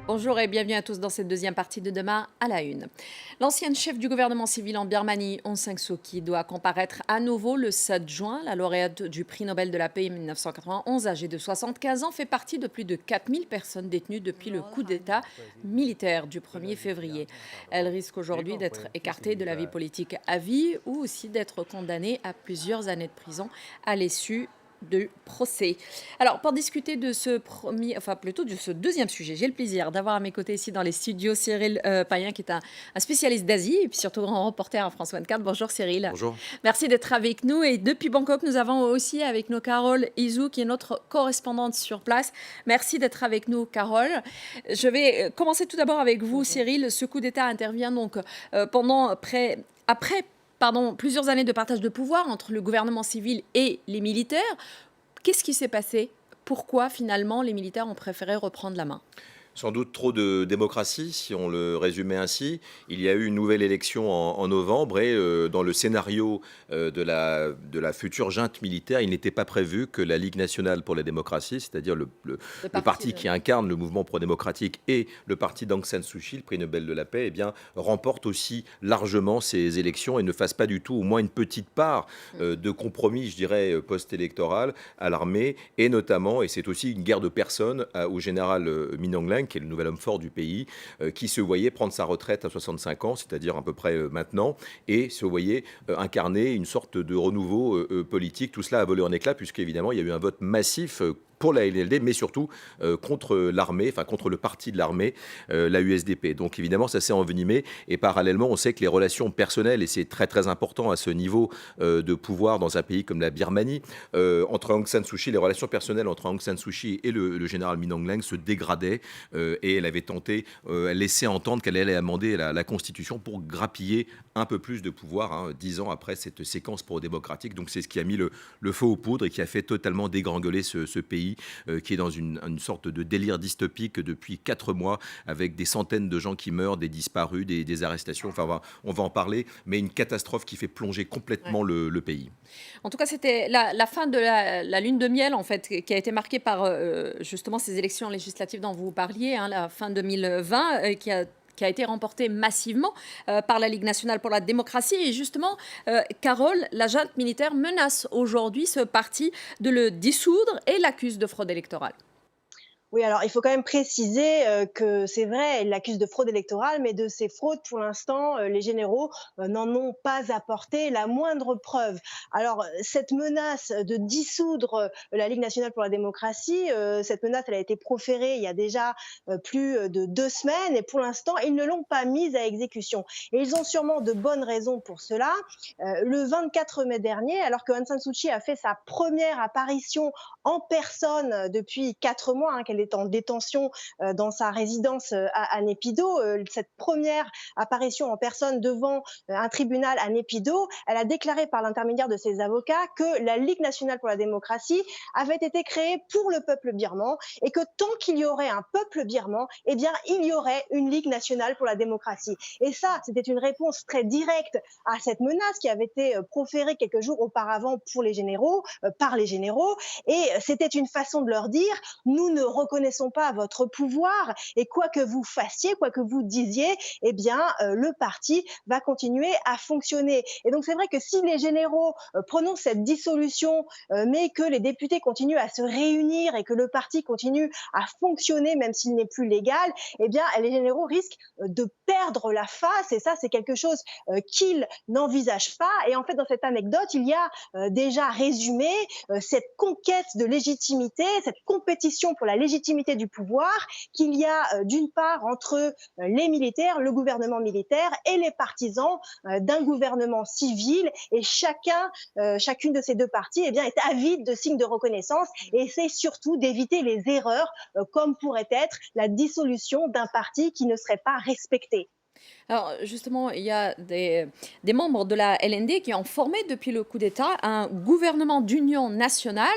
Bonjour et bienvenue à tous dans cette deuxième partie de Demain à la une. L'ancienne chef du gouvernement civil en Birmanie, Aung San Suu Kyi, doit comparaître à nouveau le 7 juin. La lauréate du prix Nobel de la paix 1991, âgée de 75 ans, fait partie de plus de 4000 personnes détenues depuis le coup d'État militaire du 1er février. Elle risque aujourd'hui d'être écartée de la vie politique à vie ou aussi d'être condamnée à plusieurs années de prison à l'issue de procès. Alors, pour discuter de ce premier, enfin plutôt de ce deuxième sujet, j'ai le plaisir d'avoir à mes côtés ici dans les studios Cyril Payen, qui est un spécialiste d'Asie et puis surtout grand reporter à France 24. Bonjour Cyril. Bonjour. Merci d'être avec nous. Et depuis Bangkok, nous avons aussi avec nous Carole Izou, qui est notre correspondante sur place. Merci d'être avec nous, Carole. Je vais commencer tout d'abord avec vous, Cyril. Ce coup d'État intervient donc après plusieurs années de partage de pouvoir entre le gouvernement civil et les militaires. Qu'est-ce qui s'est passé? Pourquoi finalement les militaires ont préféré reprendre la main? Sans doute trop de démocratie, si on le résumait ainsi. Il y a eu une nouvelle élection en novembre et dans le scénario de la future junte militaire, il n'était pas prévu que la Ligue nationale pour la démocratie, c'est-à-dire le parti qui incarne le mouvement pro-démocratique et le parti d'Aung San Suu Kyi, le prix Nobel de la paix, eh bien, remporte aussi largement ces élections et ne fasse pas du tout au moins une petite part de compromis, je dirais, post-électoral à l'armée et notamment, et c'est aussi une guerre de personnes au général Min Aung Hlaing, qui est le nouvel homme fort du pays, qui se voyait prendre sa retraite à 65 ans, c'est-à-dire à peu près maintenant, et se voyait incarner une sorte de renouveau politique. Tout cela a volé en éclats, puisqu'évidemment, il y a eu un vote massif pour la LNLD, mais surtout contre l'armée, enfin contre le parti de l'armée, la USDP. Donc évidemment, ça s'est envenimé. Et parallèlement, on sait que les relations personnelles, et c'est très très important à ce niveau de pouvoir dans un pays comme la Birmanie, entre Aung San Suu Kyi, les relations personnelles entre Aung San Suu Kyi et le général Min Aung Hlaing se dégradaient. Et elle avait tenté, elle laissait entendre qu'elle allait amender la Constitution pour grappiller un peu plus de pouvoir, 10 ans après cette séquence pro-démocratique. Donc c'est ce qui a mis le feu aux poudres et qui a fait totalement dégringoler ce pays qui est dans une sorte de délire dystopique depuis 4 mois, avec des centaines de gens qui meurent, des disparus, des arrestations. Enfin, on va en parler, mais une catastrophe qui fait plonger complètement le pays. En tout cas, c'était la fin de la lune de miel, en fait, qui a été marquée par justement ces élections législatives dont vous parliez, la fin 2020, qui a été remportée massivement par la Ligue nationale pour la démocratie. Et justement, Carole, la junte militaire menace aujourd'hui ce parti de le dissoudre et l'accuse de fraude électorale. Oui, alors il faut quand même préciser que c'est vrai, elle l'accuse de fraude électorale, mais de ces fraudes, pour l'instant, les généraux n'en ont pas apporté la moindre preuve. Alors, cette menace de dissoudre la Ligue nationale pour la démocratie, cette menace, elle a été proférée il y a déjà plus de 2 semaines, et pour l'instant, ils ne l'ont pas mise à exécution. Et ils ont sûrement de bonnes raisons pour cela. Le 24 mai dernier, alors que Aung San Suu Kyi a fait sa première apparition en personne depuis 4 mois, qu'elle est en détention dans sa résidence à Naypyidaw. Cette première apparition en personne devant un tribunal à Naypyidaw, elle a déclaré par l'intermédiaire de ses avocats que la Ligue nationale pour la démocratie avait été créée pour le peuple birman et que tant qu'il y aurait un peuple birman, eh bien, il y aurait une Ligue nationale pour la démocratie. Et ça, c'était une réponse très directe à cette menace qui avait été proférée quelques jours auparavant pour les généraux, par les généraux. Et c'était une façon de leur dire, nous ne reconnaissons pas votre pouvoir et quoi que vous fassiez, quoi que vous disiez, eh bien, le parti va continuer à fonctionner. Et donc, c'est vrai que si les généraux prononcent cette dissolution, mais que les députés continuent à se réunir et que le parti continue à fonctionner, même s'il n'est plus légal, eh bien, les généraux risquent de perdre la face. Et ça, c'est quelque chose qu'ils n'envisagent pas. Et en fait, dans cette anecdote, il y a déjà résumé cette conquête de légitimité, cette compétition pour la légitimité du pouvoir qu'il y a d'une part entre les militaires, le gouvernement militaire et les partisans d'un gouvernement civil, et chacune de ces deux parties eh bien, est avide de signes de reconnaissance et essaie surtout d'éviter les erreurs comme pourrait être la dissolution d'un parti qui ne serait pas respecté. Alors justement, il y a des membres de la LND qui ont formé depuis le coup d'État un gouvernement d'union nationale.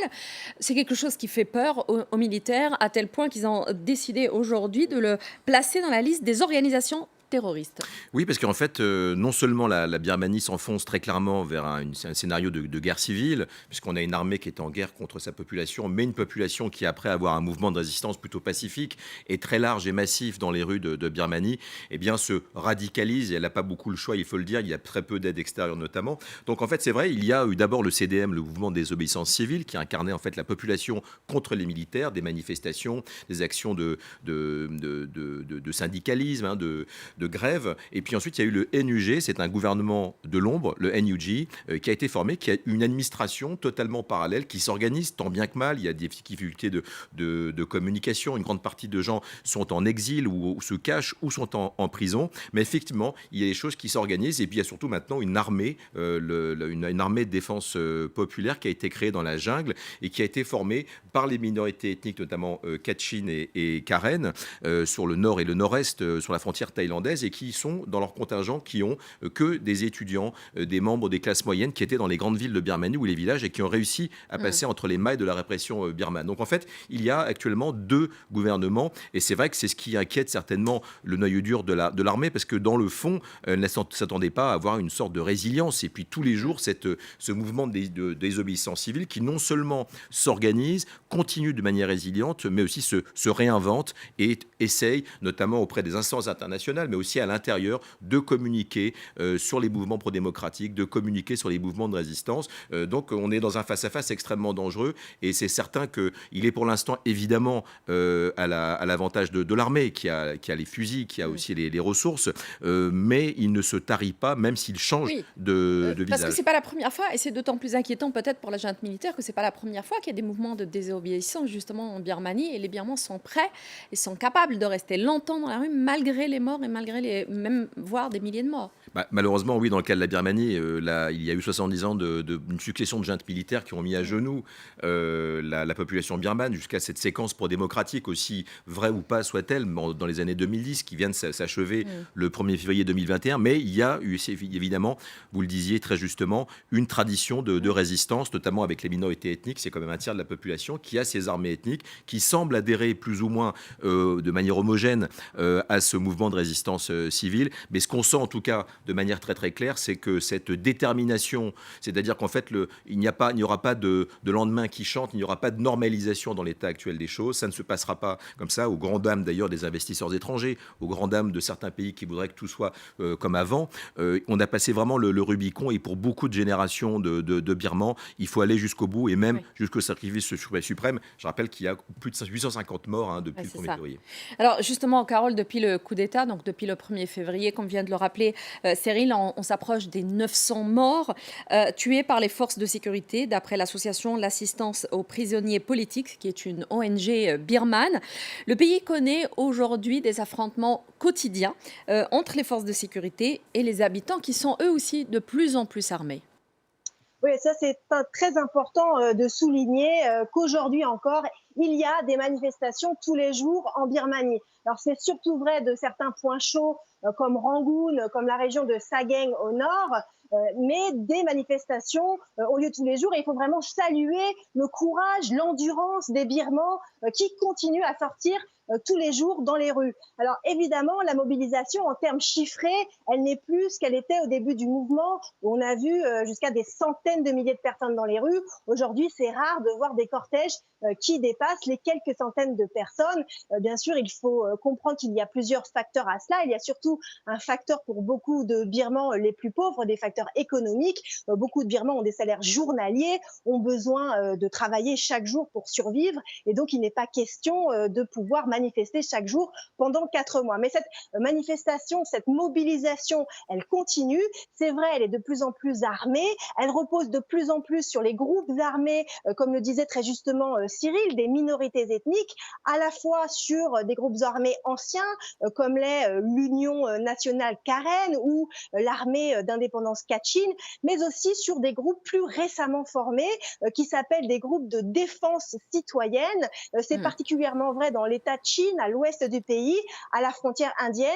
C'est quelque chose qui fait peur aux militaires, à tel point qu'ils ont décidé aujourd'hui de le placer dans la liste des organisations terroriste. Oui, parce qu'en fait, non seulement la Birmanie s'enfonce très clairement vers un scénario de guerre civile, puisqu'on a une armée qui est en guerre contre sa population, mais une population qui, après avoir un mouvement de résistance plutôt pacifique et très large et massif dans les rues de Birmanie, eh bien, se radicalise et elle n'a pas beaucoup le choix, il faut le dire, il y a très peu d'aide extérieure notamment. Donc en fait, c'est vrai, il y a eu d'abord le CDM, le mouvement des obéissances civiles, qui incarnait en fait la population contre les militaires, des manifestations, des actions de syndicalisme, hein, de grève. Et puis ensuite, il y a eu le NUG, c'est un gouvernement de l'ombre, le NUG, qui a été formé, qui a une administration totalement parallèle, qui s'organise tant bien que mal. Il y a des difficultés de communication. Une grande partie de gens sont en exil ou se cachent ou sont en prison. Mais effectivement, il y a des choses qui s'organisent. Et puis il y a surtout maintenant une armée, une armée de défense populaire qui a été créée dans la jungle et qui a été formée par les minorités ethniques, notamment Kachin et Karen, sur le nord et le nord-est, sur la frontière thaïlandaise, et qui sont dans leur contingent, qui ont que des étudiants, des membres des classes moyennes qui étaient dans les grandes villes de Birmanie ou les villages et qui ont réussi à passer entre les mailles de la répression birmane. Donc en fait, il y a actuellement deux gouvernements et c'est vrai que c'est ce qui inquiète certainement le noyau dur de l'armée parce que dans le fond, elle ne s'attendait pas à avoir une sorte de résilience. Et puis tous les jours, ce mouvement de désobéissance civile qui non seulement s'organise, continue de manière résiliente, mais aussi se réinvente et essaye, notamment auprès des instances internationales, mais aussi à l'intérieur, de communiquer sur les mouvements pro-démocratiques, de communiquer sur les mouvements de résistance. Donc on est dans un face-à-face extrêmement dangereux et c'est certain qu'il est pour l'instant évidemment à l'avantage de l'armée qui a les fusils, qui a aussi les ressources, mais il ne se tarit pas, même s'il change de visage. Parce que c'est pas la première fois, et c'est d'autant plus inquiétant peut-être pour la junte militaire que c'est pas la première fois qu'il y a des mouvements de désobéissance justement en Birmanie, et les Birmans sont prêts et sont capables de rester longtemps dans la rue malgré les morts et malgré même voire des milliers de morts. Malheureusement, oui, dans le cas de la Birmanie, il y a eu 70 ans d'une succession de juntes militaires qui ont mis à genoux la population birmane jusqu'à cette séquence pro-démocratique, aussi vraie ou pas soit-elle, dans les années 2010, qui vient de s'achever le 1er février 2021. Mais il y a eu évidemment, vous le disiez très justement, une tradition de résistance, notamment avec les minorités ethniques. C'est quand même un tiers de la population qui a ces armées ethniques, qui semblent adhérer plus ou moins de manière homogène à ce mouvement de résistance civile. Mais ce qu'on sent en tout cas de manière très très claire, c'est que cette détermination, c'est-à-dire qu'en fait, il n'y aura pas de lendemain qui chante, il n'y aura pas de normalisation dans l'état actuel des choses, ça ne se passera pas comme ça, aux grandes dames d'ailleurs des investisseurs étrangers, aux grandes dames de certains pays qui voudraient que tout soit comme avant. On a passé vraiment le Rubicon et pour beaucoup de générations de Birmans, il faut aller jusqu'au bout et même jusqu'au sacrifice suprême. Je rappelle qu'il y a plus de 850 morts depuis le 1er février. Alors justement, Carole, depuis le coup d'État, donc depuis le 1er février, comme vient de le rappeler Cyril, on s'approche des 900 morts tués par les forces de sécurité, d'après l'association L'Assistance aux prisonniers politiques, qui est une ONG birmane. Le pays connaît aujourd'hui des affrontements quotidiens entre les forces de sécurité et les habitants qui sont eux aussi de plus en plus armés. Oui, ça c'est très important de souligner qu'aujourd'hui encore, il y a des manifestations tous les jours en Birmanie. Alors c'est surtout vrai de certains points chauds comme Rangoon, comme la région de Sagaing au nord, mais des manifestations ont lieu tous les jours et il faut vraiment saluer le courage, l'endurance des Birmans qui continuent à sortir tous les jours dans les rues. Alors évidemment, la mobilisation en termes chiffrés, elle n'est plus ce qu'elle était au début du mouvement, où on a vu jusqu'à des centaines de milliers de personnes dans les rues. Aujourd'hui, c'est rare de voir des cortèges qui dépassent les quelques centaines de personnes. Bien sûr, il faut comprendre qu'il y a plusieurs facteurs à cela. Il y a surtout un facteur pour beaucoup de Birmans les plus pauvres, des facteurs économiques. Beaucoup de Birmans ont des salaires journaliers, ont besoin de travailler chaque jour pour survivre, et donc il n'est pas question de pouvoir manifester chaque jour pendant 4 mois. Mais cette manifestation, cette mobilisation, elle continue. C'est vrai, elle est de plus en plus armée. Elle repose de plus en plus sur les groupes armés, comme le disait très justement Cyril, des minorités ethniques, à la fois sur des groupes armés anciens, comme l'Union nationale Karen ou l'armée d'indépendance Kachin, mais aussi sur des groupes plus récemment formés, qui s'appellent des groupes de défense citoyenne. C'est particulièrement vrai dans l'État de Chine, à l'ouest du pays, à la frontière indienne.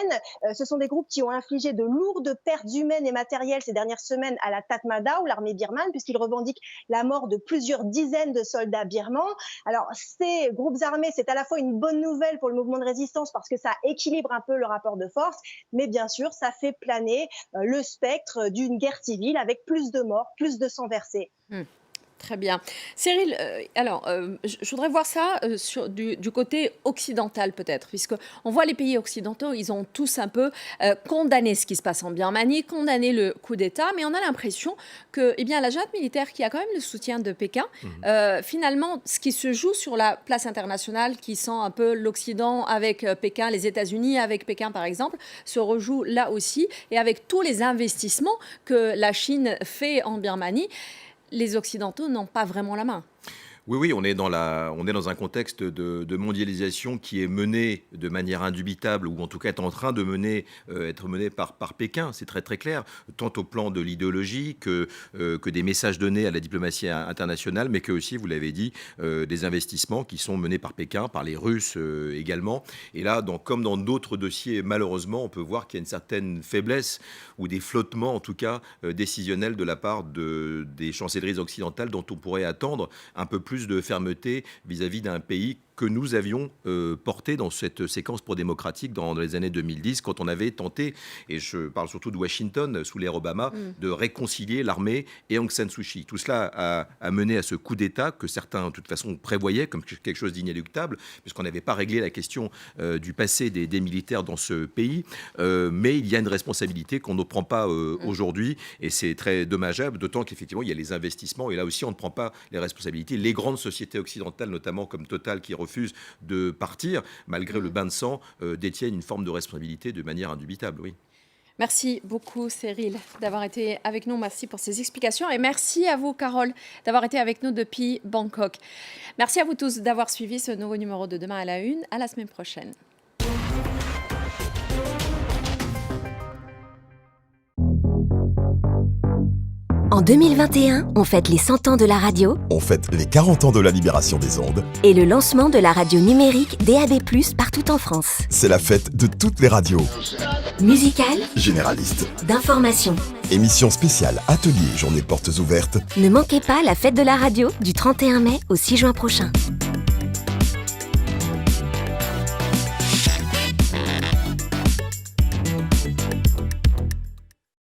Ce sont des groupes qui ont infligé de lourdes pertes humaines et matérielles ces dernières semaines à la Tatmadaw, l'armée birmane, puisqu'ils revendiquent la mort de plusieurs dizaines de soldats birmans. Alors, ces groupes armés, c'est à la fois une bonne nouvelle pour le mouvement de résistance parce que ça équilibre un peu le rapport de force, mais bien sûr, ça fait planer le spectre d'une guerre civile avec plus de morts, plus de sang versé. Mmh. Très bien. Cyril, je voudrais voir ça du côté occidental peut-être, puisqu'on voit les pays occidentaux, ils ont tous un peu condamné ce qui se passe en Birmanie, condamné le coup d'État, mais on a l'impression que la junte militaire, qui a quand même le soutien de Pékin, finalement, ce qui se joue sur la place internationale, qui sent un peu l'Occident avec Pékin, les États-Unis avec Pékin par exemple, se rejoue là aussi, et avec tous les investissements que la Chine fait en Birmanie, les Occidentaux n'ont pas vraiment la main. Oui, on est dans un contexte de mondialisation qui est mené de manière indubitable, ou en tout cas est en train de être mené par Pékin, c'est très très clair, tant au plan de l'idéologie que des messages donnés à la diplomatie internationale, mais que aussi, vous l'avez dit, des investissements qui sont menés par Pékin, par les Russes également. Et là, comme dans d'autres dossiers, malheureusement, on peut voir qu'il y a une certaine faiblesse ou des flottements, en tout cas décisionnels de la part des chancelleries occidentales, dont on pourrait attendre un peu plus de fermeté vis-à-vis d'un pays que nous avions porté dans cette séquence pro-démocratique dans les années 2010, quand on avait tenté, et je parle surtout de Washington, sous l'ère Obama, de réconcilier l'armée et Aung San Suu Kyi. Tout cela a mené à ce coup d'État que certains, de toute façon, prévoyaient comme quelque chose d'inéluctable, puisqu'on n'avait pas réglé la question du passé des militaires dans ce pays. Mais il y a une responsabilité qu'on ne prend pas aujourd'hui, et c'est très dommageable, d'autant qu'effectivement, il y a les investissements, et là aussi, on ne prend pas les responsabilités. Les grandes sociétés occidentales, notamment comme Total, qui refusent de partir, malgré le bain de sang, détiennent une forme de responsabilité de manière indubitable, oui. Merci beaucoup, Cyril, d'avoir été avec nous. Merci pour ces explications. Et merci à vous, Carole, d'avoir été avec nous depuis Bangkok. Merci à vous tous d'avoir suivi ce nouveau numéro de Demain à la Une. À la semaine prochaine. En 2021, on fête les 100 ans de la radio. On fête les 40 ans de la libération des ondes. Et le lancement de la radio numérique DAB+, partout en France. C'est la fête de toutes les radios. Musicale, généraliste, d'information. Émission spéciale, atelier, journée portes ouvertes. Ne manquez pas la fête de la radio du 31 mai au 6 juin prochain.